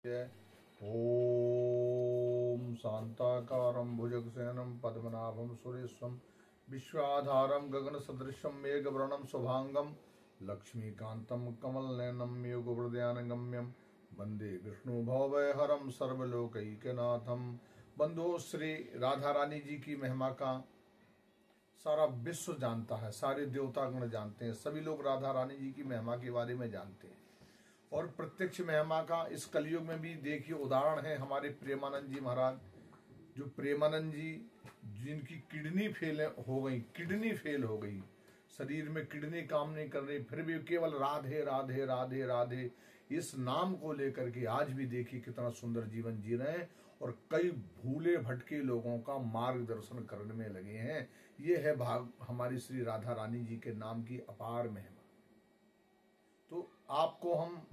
ओम शांताकारं भुजगशयनं पद्मनाभं सुरेशं विश्वाधारं गगनसदृशं मेघवर्णं शुभांगं लक्ष्मीकान्तं कमलनयनं योगहृदयानगम्यं वंदे विष्णु भवभयहरं सर्वलोकैकनाथं। बंधुओं, श्री राधा रानी जी की महिमा का सारा विश्व जानता है, सारे देवतागण जानते हैं, सभी लोग राधा रानी जी की महिमा के बारे में जानते हैं। और प्रत्यक्ष महिमा का इस कलयुग में भी देखिए उदाहरण है हमारे प्रेमानंद जी महाराज। जो प्रेमानंद जी जिनकी किडनी फेल हो गई, शरीर में किडनी काम नहीं कर रही, फिर भी केवल राधे राधे राधे राधे इस नाम को लेकर के आज भी देखिए कितना सुंदर जीवन जी रहे हैं और कई भूले भटके लोगों का मार्गदर्शन करने में लगे हैं। ये है भाग हमारी श्री राधा रानी जी के नाम की अपार महिमा। तो आपको हम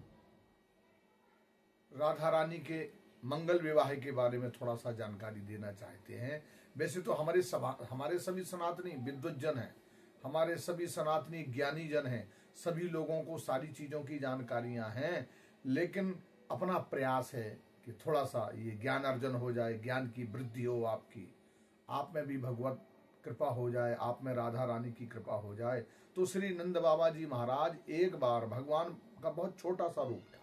राधा रानी के मंगल विवाह के बारे में थोड़ा सा जानकारी देना चाहते हैं। वैसे तो हमारे सभी सनातनी विद्वत जन हैं, हमारे सभी सनातनी ज्ञानी जन हैं, सभी लोगों को सारी चीजों की जानकारियां हैं, लेकिन अपना प्रयास है कि थोड़ा सा ये ज्ञान अर्जन हो जाए, ज्ञान की वृद्धि हो, आप में भी भगवत कृपा हो जाए, आप में राधा रानी की कृपा हो जाए। तो श्री नंद बाबा जी महाराज एक बार भगवान का बहुत छोटा सा रूप था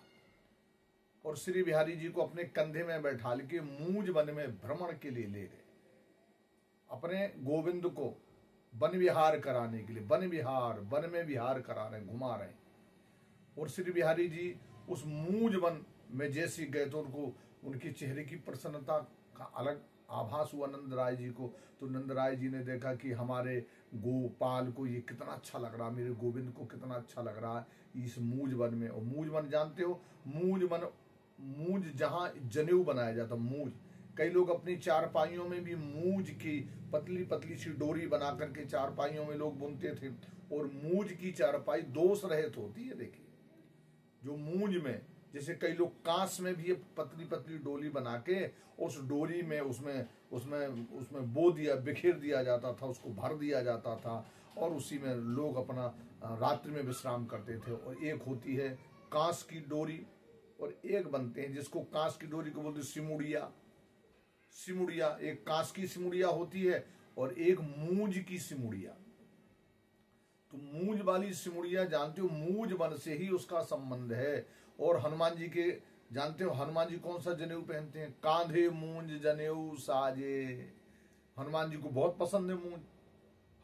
और श्री बिहारी जी को अपने कंधे में बैठा के मूंज वन में भ्रमण के लिए ले गए, अपने गोविंद को वन विहार कराने के लिए। वन में विहार करा रहे, घुमा रहे। और श्री बिहारी जी उस मूंज वन में जैसे गए तो उनके चेहरे की प्रसन्नता का अलग आभास हुआ नंद राय जी को। तो नंद राय जी ने देखा कि हमारे गोपाल को ये कितना अच्छा लग रहा, मेरे गोविंद को कितना अच्छा लग रहा है इस मूंज वन में। और मूंज वन जानते हो, मूंज जहां जनेऊ बनाया जाता, मूंज। कई लोग अपनी चारपाइयों में भी मूंज की पतली पतली सी डोरी बना करके चारपाइयों में लोग बुनते थे। और मूंज की चारपाई दोष रहित होती है। देखिए जो मूंज में, जैसे कई लोग कांस में भी पतली पतली डोरी बना के उस डोरी में उसमें बो दिया, बिखेर दिया जाता था, उसको भर दिया जाता था और उसी में लोग अपना रात्रि में विश्राम करते थे। और एक होती है कांस की डोरी और एक बनते हैं जिसको कांस की डोरी को बोलते सिमुड़िया। एक कांस की सिमुड़िया होती है और एक मूंज की सिमुड़िया। तो मूंज वाली सिमुड़िया जानते हो, मूंज वन से ही उसका संबंध है। और हनुमान जी के जानते हो, हनुमान जी कौन सा जनेऊ पहनते हैं? कांधे मूंज जनेऊ साजे। हनुमान जी को बहुत पसंद है मूंज।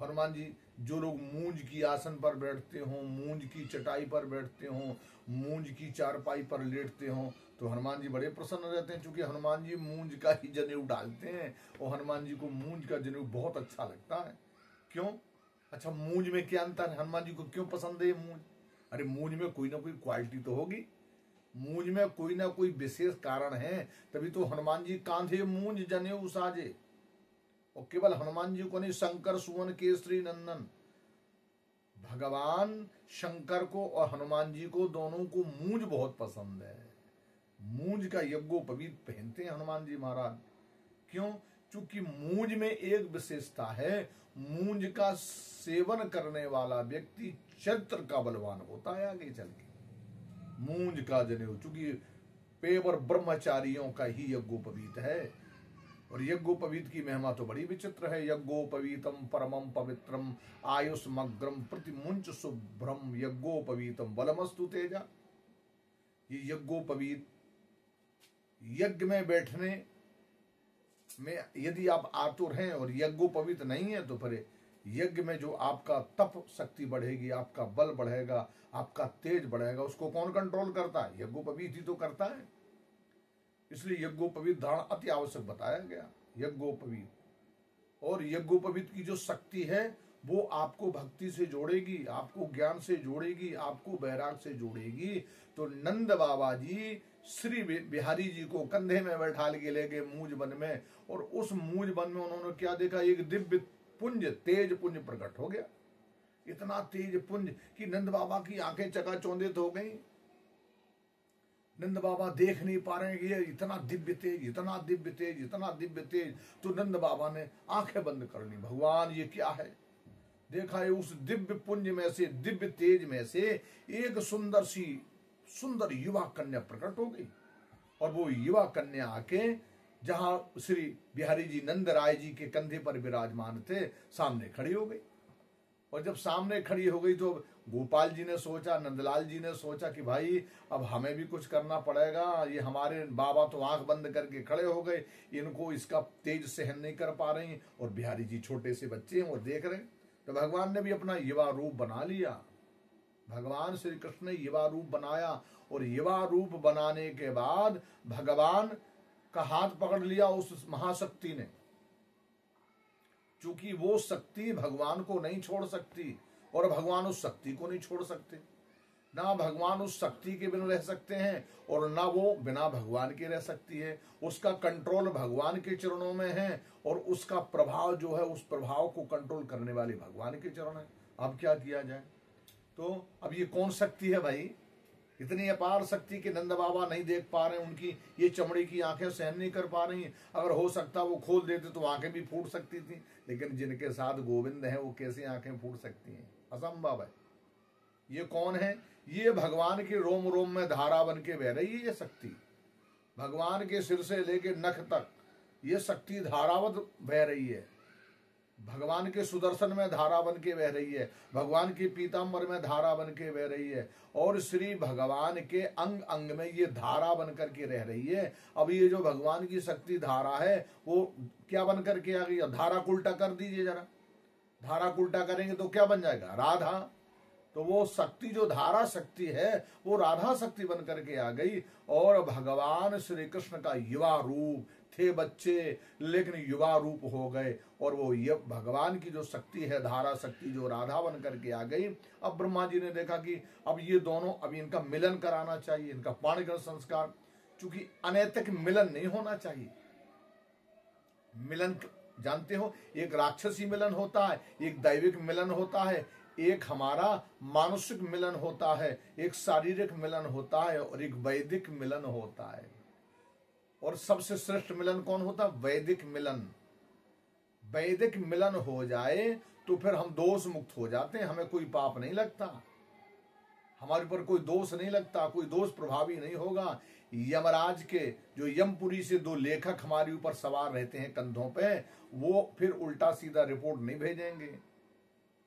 हनुमान जी जो लोग मूंज की आसन पर बैठते हों, मूंज की चटाई पर बैठते हों, मूंज की चारपाई पर लेटते हों, तो हनुमान जी बड़े प्रसन्न रहते हैं, क्योंकि हनुमान जी मूंज का ही जनेऊ डालते हैं और हनुमान जी को मूंज का जनेऊ बहुत अच्छा लगता है। क्यों? अच्छा, मूंज में क्या अंतर है? हनुमान जी को क्यों पसंद है मूंज? अरे मूंज में कोई ना कोई क्वालिटी तो होगी, मूंज में कोई ना कोई विशेष कारण है, तभी तो हनुमान जी कांधे मूंज जनेऊ साजे। और केवल हनुमान जी को नहीं, शंकर सुवन केसरी नंदन, भगवान शंकर को और हनुमान जी को दोनों को मूंज बहुत पसंद है। मूंज का यज्ञोपवीत पहनते हैं हनुमान जी महाराज। क्यों? क्योंकि मूंज में एक विशेषता है, मूंज का सेवन करने वाला व्यक्ति चरित्र का बलवान होता है आगे चल के। मूंज का जनेऊ चूंकि पेवर ब्रह्मचारियों का ही यज्ञोपवीत है। और यज्ञोपवीत की महिमा तो बड़ी विचित्र है। यज्ञोपवीतम परमम पवित्रम आयुष्मग्रम प्रतिमुंच शुभ्रम यज्ञोपवीतम बलमस्तु तेजा। ये यज्ञोपवीत, यज्ञ में बैठने में यदि आप आतुर हैं और यज्ञोपवीत नहीं है तो फिर यज्ञ में जो आपका तप शक्ति बढ़ेगी, आपका बल बढ़ेगा, आपका तेज बढ़ेगा, उसको कौन कंट्रोल करता है? यज्ञोपवीत ही तो करता है। इसलिए यज्ञोपवीत धारण अति आवश्यक बताया गया। यज्ञोपवीत और यज्ञोपवीत की जो शक्ति है वो आपको भक्ति से जोड़ेगी, आपको ज्ञान से जोड़ेगी, आपको वैराग से जोड़ेगी। तो नंद बाबा जी श्री बिहारी जी को कंधे में बैठा के ले गए मूंज वन में, और उस मूंज वन में उन्होंने क्या देखा? एक दिव्य पुंज, तेज पुंज प्रकट हो गया। इतना तेज पुंज कि नंद बाबा की आंखें चकाचौंधित हो गई। नंद बाबा देख नहीं पा रहे हैं, ये इतना दिव्य तेज, इतना दिव्य तेज, इतना दिव्य तेज। तो नंद बाबा ने आंखें बंद कर ली, भगवान ये क्या है? देखा है उस दिव्य पुंज में से, दिव्य तेज में से एक सुंदर युवा कन्या प्रकट हो गई और वो युवा कन्या आके जहां श्री बिहारी जी नंद राय जी के कंधे पर विराजमान थे, सामने खड़ी हो गई। और जब सामने खड़ी हो गई तो गोपाल जी ने सोचा, नंदलाल जी ने सोचा कि भाई अब हमें भी कुछ करना पड़ेगा। ये हमारे बाबा तो आंख बंद करके खड़े हो गए, इनको इसका तेज सहन नहीं कर पा रही, और बिहारी जी छोटे से बच्चे हैं, वो देख रहे। तो भगवान ने भी अपना युवा रूप बना लिया। भगवान श्री कृष्ण ने युवा रूप बनाया, और युवा रूप बनाने के बाद भगवान का हाथ पकड़ लिया उस महाशक्ति ने। चूंकि वो शक्ति भगवान को नहीं छोड़ सकती, और भगवान उस शक्ति को नहीं छोड़ सकते। ना भगवान उस शक्ति के बिना रह सकते हैं, और ना वो बिना भगवान के रह सकती है। उसका कंट्रोल भगवान के चरणों में है, और उसका प्रभाव जो है, उस प्रभाव को कंट्रोल करने वाले भगवान के चरण है। अब क्या किया जाए? तो अब ये कौन शक्ति है भाई? इतनी अपार शक्ति के नंद बाबा नहीं देख पा रहे, उनकी ये चमड़ी की आंखें सहन नहीं कर पा रही। अगर हो सकता वो खोल देते तो आंखें भी फूट सकती थी, लेकिन जिनके साथ गोविंद है वो कैसे आंखें फूट सकती हैं? असंभव है। ये कौन है? ये भगवान के रोम रोम में धारा बन के बह रही है ये शक्ति। भगवान के सिर से लेके नख तक ये शक्ति धारावत बह रही है। भगवान के सुदर्शन में धारा बन के बह रही है, भगवान की पीताम्बर में धारा बन के बह रही है, और श्री भगवान के अंग अंग में ये धारा बन करके रह रही है। अब ये जो भगवान की शक्ति धारा है वो क्या बन करके आ गई? धारा को उल्टा कर दीजिए जरा। धारा को उल्टा करेंगे तो क्या बन जाएगा? राधा। तो वो शक्ति जो धारा शक्ति है वो राधा शक्ति बन करके आ गई। और भगवान श्री कृष्ण का युवा रूप, थे बच्चे लेकिन युवा रूप हो गए, और वो ये भगवान की जो शक्ति है धारा शक्ति जो राधा बन करके आ गई। अब ब्रह्मा जी ने देखा कि अब ये दोनों, अब इनका मिलन कराना चाहिए, इनका पाणिग्रहण संस्कार। चूंकि अनैतिक मिलन नहीं होना चाहिए। मिलन जानते हो, एक राक्षसी मिलन होता है, एक दैविक मिलन होता है, एक हमारा मानसिक मिलन होता है, एक शारीरिक मिलन होता है, और एक वैदिक मिलन होता है। और सबसे श्रेष्ठ मिलन कौन होता है? वैदिक मिलन। वैदिक मिलन हो जाए तो फिर हम दोष मुक्त हो जाते हैं, हमें कोई पाप नहीं लगता, हमारे ऊपर कोई दोष नहीं लगता, कोई दोष प्रभावी नहीं होगा। यमराज के जो यमपुरी से दो लेखक हमारे ऊपर सवार रहते हैं कंधों पे, वो फिर उल्टा सीधा रिपोर्ट नहीं भेजेंगे।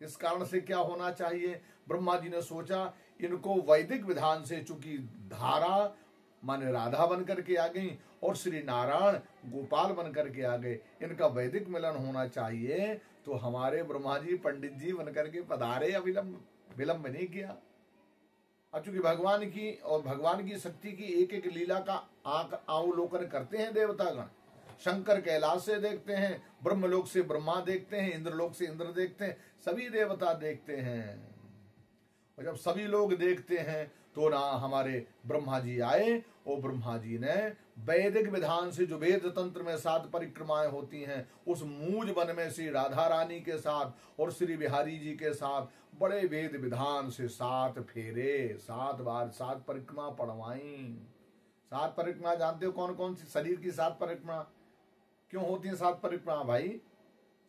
इस कारण से क्या होना चाहिए? ब्रह्मा जी ने सोचा इनको वैदिक विधान से, चूंकि धारा माने राधा बन करके आ गई और श्री नारायण गोपाल बन करके आ गए, इनका वैदिक मिलन होना चाहिए। तो हमारे ब्रह्मा जी पंडित जी बन करके पधारे, विलंब नहीं किया। अब चूंकि भगवान की और भगवान की शक्ति की एक एक लीला का अवलोकन करते हैं देवतागण। शंकर कैलाश से देखते हैं, ब्रह्मलोक से ब्रह्मा देखते हैं, इंद्रलोक से इंद्र देखते हैं, सभी देवता देखते हैं। और जब सभी लोग देखते हैं तो ना हमारे ब्रह्मा जी आए, और ब्रह्मा जी ने वैदिक विधान से जो वेद तंत्र में 7 परिक्रमाएं होती हैं, उस मूज वन में श्री राधा रानी के साथ और श्री बिहारी जी के साथ बड़े वेद विधान से 7 फेरे, 7 बार 7 परिक्रमा पढ़वाई। 7 परिक्रमा जानते हो कौन कौन सी? शरीर की 7 परिक्रमा। क्यों होती है 7 परिक्रमा भाई?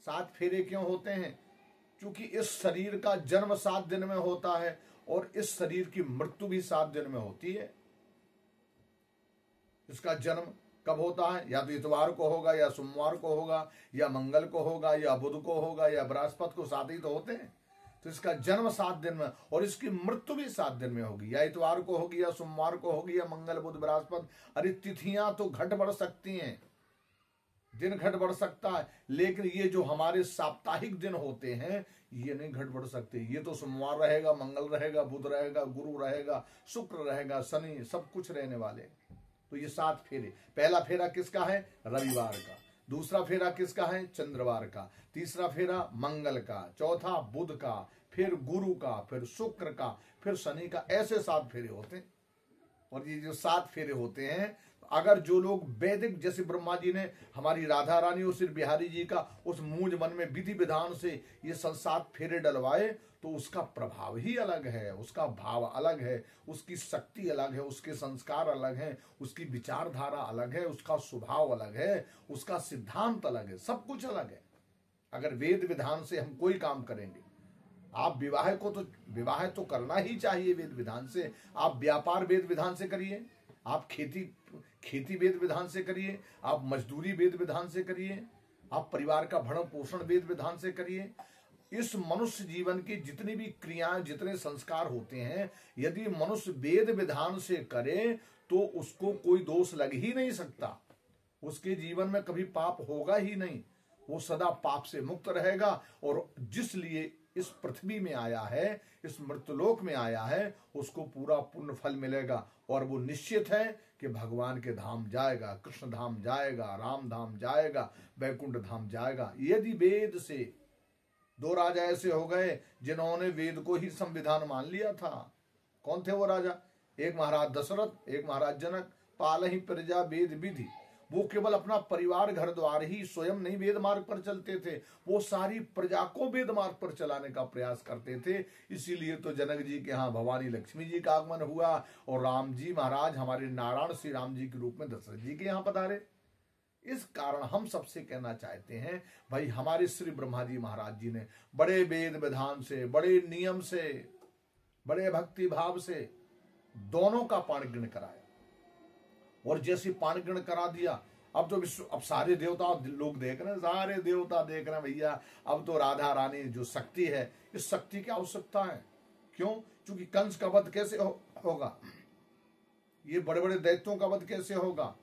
7 फेरे क्यों होते हैं? क्योंकि इस शरीर का जन्म 7 दिन में होता है, और इस शरीर की मृत्यु भी 7 दिन में होती है। इसका जन्म कब होता है? या तो इतवार को होगा, या सोमवार को होगा, या मंगल को होगा, या बुध को होगा, या बृहस्पति को। 7 ही तो होते हैं। तो इसका जन्म 7 दिन में, और इसकी मृत्यु भी 7 दिन में होगी। या इतवार को होगी, या सोमवार को होगी, या मंगल बुध बृहस्पति। अरे तिथियां तो घट बढ़ सकती हैं, दिन घट बढ़ सकता है, लेकिन ये जो हमारे साप्ताहिक दिन होते हैं ये नहीं घट बढ़ सकते। ये तो सोमवार रहेगा, मंगल रहेगा, बुध रहेगा, गुरु रहेगा, शुक्र रहेगा, शनि, सब कुछ रहने वाले। तो ये 7 फेरे। पहला फेरा किसका है? रविवार का। दूसरा फेरा किसका है? चंद्रवार का। तीसरा फेरा मंगल का। चौथा बुध का, फिर गुरु का, फिर शुक्र का, फिर शनि का। ऐसे 7 फेरे होते हैं। और ये जो 7 फेरे होते हैं, अगर जो लोग वैदिक, जैसे ब्रह्मा जी ने हमारी राधा रानी और श्री बिहारी जी का उस मूंज मन में विधि विधान से ये 7 फेरे डलवाए, तो उसका प्रभाव ही अलग है, उसका भाव अलग है, उसकी शक्ति अलग है, उसके संस्कार अलग हैं, उसकी विचारधारा अलग है, उसका स्वभाव अलग है, उसका सिद्धांत अलग है, सब कुछ अलग है। अगर वेद विधान से हम कोई काम करेंगे, आप विवाह तो करना ही चाहिए वेद विधान से। आप व्यापार वेद विधान से करिए, आप खेती खेती वेद विधान से करिए, आप मजदूरी वेद विधान से करिए, आप परिवार का भरण पोषण वेद विधान से करिए। इस मनुष्य जीवन की जितनी भी क्रियाएं, जितने संस्कार होते हैं, यदि मनुष्य वेद विधान से करे तो उसको कोई दोष लग ही नहीं सकता, उसके जीवन में कभी पाप होगा ही नहीं, वो सदा पाप से मुक्त रहेगा। और जिस लिए इस पृथ्वी में आया है, इस मृत्युलोक में आया है, उसको पूरा पुण्य फल मिलेगा और वो निश्चित है कि भगवान के धाम जाएगा, कृष्ण धाम जाएगा, राम धाम जाएगा, वैकुंठ धाम जाएगा। यदि वेद से, दो राजा ऐसे हो गए जिन्होंने वेद को ही संविधान मान लिया था। कौन थे वो राजा? एक महाराज दशरथ, एक महाराज जनक। पालहि प्रजा वेद विधि, वो केवल अपना परिवार घर द्वार ही स्वयं नहीं वेद मार्ग पर चलते थे, वो सारी प्रजा को वेद मार्ग पर चलाने का प्रयास करते थे। इसीलिए तो जनक जी के यहाँ भवानी लक्ष्मी जी का आगमन हुआ और राम जी महाराज हमारे नारायण श्री राम जी के रूप में दशरथ जी के यहाँ पधारे। इस कारण हम सबसे कहना चाहते हैं भाई, हमारे श्री ब्रह्मा जी महाराज जी ने बड़े वेद विधान से, बड़े नियम से, बड़े भक्ति भाव से दोनों का पाणिग्रहण कराया। और जैसे पाणिग्रहण करा दिया, अब तो अब सारे देवता लोग देख रहे हैं, सारे देवता देख रहे हैं भैया, अब तो राधा रानी जो शक्ति है, इस शक्ति की आवश्यकता है। क्यों? क्योंकि कंस का वध कैसे होगा, ये बड़े बड़े दैत्यों का वध कैसे होगा,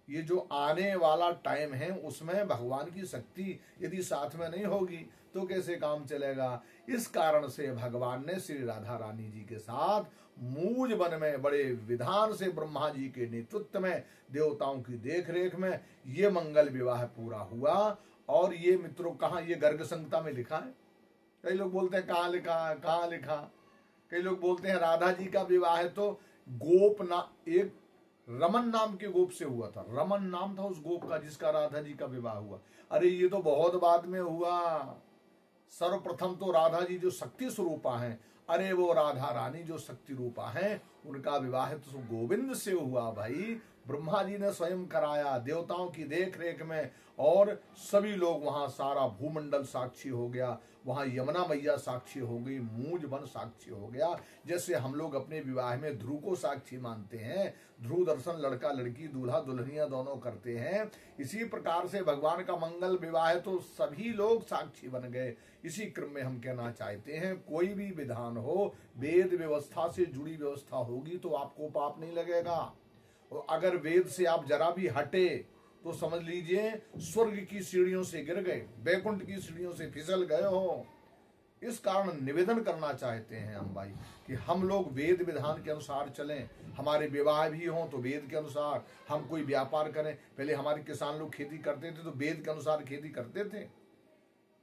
ये जो आने वाला टाइम है उसमें भगवान की शक्ति यदि साथ में नहीं होगी तो कैसे काम चलेगा। इस कारण से भगवान ने श्री राधा रानी जी के साथ मूज वन में बड़े विधान से ब्रह्मा जी के नेतृत्व में, देवताओं की देखरेख में ये मंगल विवाह पूरा हुआ। और ये मित्रों कहाँ, ये गर्ग संहिता में लिखा है। कई लोग बोलते हैं कहाँ लिखा, कहाँ लिखा। कई लोग बोलते हैं राधा जी का विवाह है तो गोप ना, एक रमन नाम के गोप से हुआ था। रमन नाम था उस गोप का जिसका राधा जी का विवाह हुआ। अरे ये तो बहुत बाद में हुआ। सर्वप्रथम तो राधा जी जो शक्ति स्वरूपा हैं, अरे वो राधा रानी जो शक्ति रूपा हैं, उनका विवाह तो गोविंद से हुआ भाई। ब्रह्मा जी ने स्वयं कराया देवताओं की देख रेख में, और सभी लोग वहां, सारा भूमंडल साक्षी हो गया, वहां यमुना मैया साक्षी हो गई, मूज वन साक्षी हो गया। जैसे हम लोग अपने विवाह में ध्रुव को साक्षी मानते हैं, ध्रुव दर्शन लड़का लड़की दूल्हा दुल्हनिया दोनों करते हैं, इसी प्रकार से भगवान का मंगल विवाह है तो सभी लोग साक्षी बन गए। इसी क्रम में हम कहना चाहते हैं, कोई भी विधान हो, वेद व्यवस्था से जुड़ी व्यवस्था होगी तो आपको पाप नहीं लगेगा। और अगर वेद से आप जरा भी हटे तो समझ लीजिए स्वर्ग की सीढ़ियों से गिर गए, वैकुंठ की सीढ़ियों से फिसल गए हो। इस कारण निवेदन करना चाहते हैं हम भाई कि हम लोग वेद विधान के अनुसार चलें। हमारे विवाह भी हों तो वेद के अनुसार, हम कोई व्यापार करें, पहले हमारे किसान लोग खेती करते थे तो वेद के अनुसार खेती करते थे।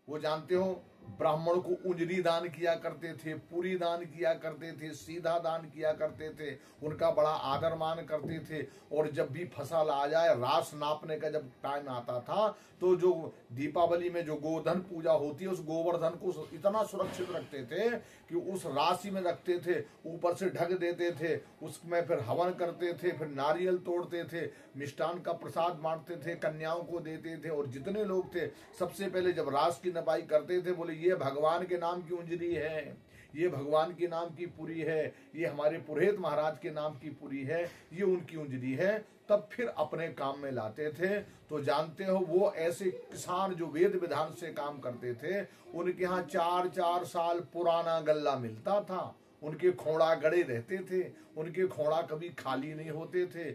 वो जानते हो, ब्राह्मण को उंजरी दान किया करते थे, पूरी दान किया करते थे, सीधा दान किया करते थे, उनका बड़ा आदर मान करते थे। और जब भी फसल आ जाए, रास नापने का जब टाइम आता था तो जो दीपावली में जो गोधन पूजा होती है, उस गोवर्धन को इतना सुरक्षित रखते थे कि उस राशि में रखते थे, ऊपर से ढक देते थे, उसमें फिर हवन करते थे, फिर नारियल तोड़ते थे, मिष्टान का प्रसाद बांटते थे, कन्याओं को देते थे। और जितने लोग थे सबसे पहले जब रास की नपाई करते थे, बोले ये भगवान के नाम की उंजरी है, ये भगवान के नाम की पुरी है, ये हमारे पुरोहित महाराज के नाम की पुरी है, ये उनकी उंजरी है। तब फिर अपने काम में लाते थे। तो जानते हो, वो ऐसे किसान जो वेद विधान से काम करते थे, उनके यहाँ 4-4 साल पुराना गल्ला मिलता था, उनके खोड़ा गड़े रहते थे, उनके खोड़ा कभी खाली नहीं होते थे,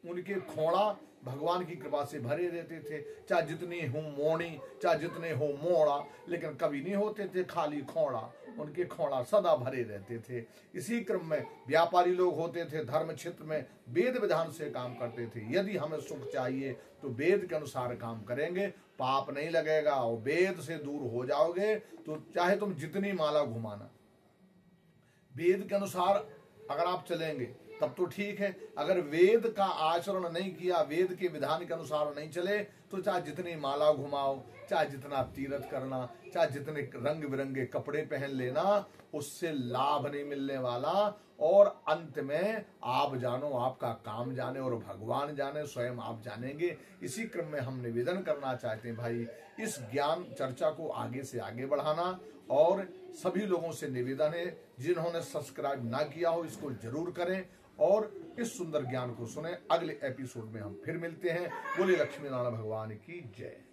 उनके खोड़ा भगवान की कृपा से भरे रहते थे। चाहे जितनी हो मोणी, चाहे जितने हो मोड़ा, लेकिन कभी नहीं होते थे खाली खोड़ा, उनके खोड़ा सदा भरे रहते थे। इसी क्रम में व्यापारी लोग होते थे, धर्म क्षेत्र में वेद विधान से काम करते थे। यदि हमें सुख चाहिए तो वेद के अनुसार काम करेंगे, पाप नहीं लगेगा। और वेद से दूर हो जाओगे तो चाहे तुम जितनी माला घुमाना, वेद के अनुसार अगर आप चलेंगे तब तो ठीक है। अगर वेद का आचरण नहीं किया, वेद के विधान के अनुसार नहीं चले, तो चाहे जितनी माला घुमाओ, चाहे जितना तीर्थ करना, चाहे जितने रंग बिरंगे कपड़े पहन लेना, उससे लाभ नहीं मिलने वाला। और अंत में आप जानो, आपका काम जाने और भगवान जाने, स्वयं आप जानेंगे। इसी क्रम में हम निवेदन करना चाहते हैं भाई, इस ज्ञान चर्चा को आगे से आगे बढ़ाना। और सभी लोगों से निवेदन है, जिन्होंने सब्सक्राइब ना किया हो इसको जरूर करें। और इस सुंदर ज्ञान को सुने। अगले एपिसोड में हम फिर मिलते हैं। बोले लक्ष्मी नारायण भगवान की जय।